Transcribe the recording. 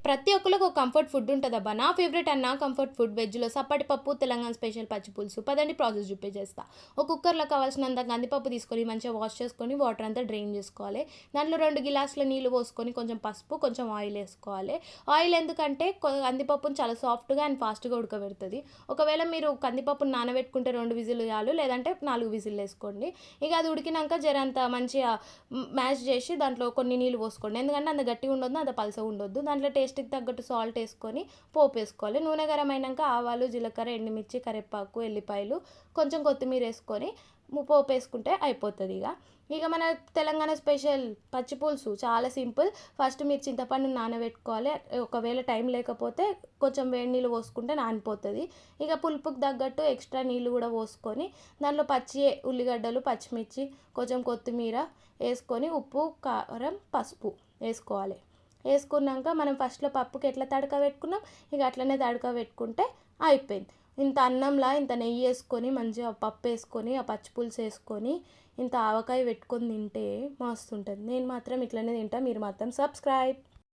ప్రతి ఒక్కళ్ళకి ఒక కంఫర్ట్ ఫుడ్ ఉంటదబ్బా! నా ఫేవరెట్ అండ్ నా కంఫర్ట్ ఫుడ్ వెజ్‌లో సప్పటి పప్పు, తెలంగాణ స్పెషల్ పచ్చి పులుసు. పదండి ప్రాసెస్ చూపించేస్తా. ఒక కుక్కర్‌లో కావాల్సినంత కందిపప్పు తీసుకొని మంచిగా వాష్ చేసుకొని వాటర్ అంతా డ్రైన్ చేసుకోవాలి. దాంట్లో 2 గ్లాసుల నీళ్లు పోసుకొని కొంచెం పసుపు, కొంచెం ఆయిల్ ఏసుకోవాలి. ఆయిల్ ఎందుకంటే కందిపప్పుని చాలా సాఫ్ట్‌గా అండ్ ఫాస్ట్‌గా ఉడకబెడతది. ఒకవేళ మీరు కందిపప్పుని నానబెట్టుకుంటే 2 విజిల్లు చాలు. లేదంటే 4 విజిల్లేసుకోండి. ఇక అది ఉడికినంక జరంత మంచిగా మ్యాష్ చేసి దాంట్లో కొన్ని నీళ్లు పోసుకోండి. ఎందుకంటే అంత గట్టిగా ఉండొద్దు, అంత పలసగా ఉండొద్దు. దాంట్లో టేస్ట్‌కి తగ్గట్టు సాల్ట్ ఏసుకొని పోపేసుకోవాలి. నూనె గరం అయినంక ఆవాలు, జీలకర్ర, ఎండుమిర్చి, కరివేపాకు, ఎల్లిపాయలు, కొంచెం కొత్తిమీర ఏసుకొని పోపేసుకుంటే అయిపోతదిగ. ఇక మన తెలంగాణ స్పెషల్ పచ్చి పులుసు చాలా సింపుల్. ఫస్ట్ మీరు చింతపండుని నానబెట్టుకోవాలి. ఒకవేళ టైం లేకపోతే కొంచెం వేడి నీళ్ళు పోసుకుంటే నానిపోతది. ఇక పులుపుకి తగ్గట్టు ఎక్స్‌ట్రా నీళ్ళు కూడా పోసుకొని దాంట్లో పచ్చి ఉల్లిగడ్డలు, పచ్చిమిర్చి, కొంచెం కొత్తిమీర ఏసుకొని ఉప్పు, కారం, పసుపు ఏసుకోవాలి. ఏసుకున్నాక మనం ఫస్ట్‌లో పప్పుకి ఎట్లా తడక పెట్టుకున్నాం, ఇక అట్లనే తడక పెట్టుకుంటే అయిపోయింది. ఇంత అన్నంలా ఇంత నెయ్యేసుకొని మంచిగా పప్పేసుకొని, ఆ పచ్చి పులుసేసుకొని, ఇంత ఆవకాయ పెట్టుకొని తింటే మస్తుంటది. నేను మాత్రం ఇట్లనే తింటా. మీరు మాత్రం సబ్స్క్రైబ్.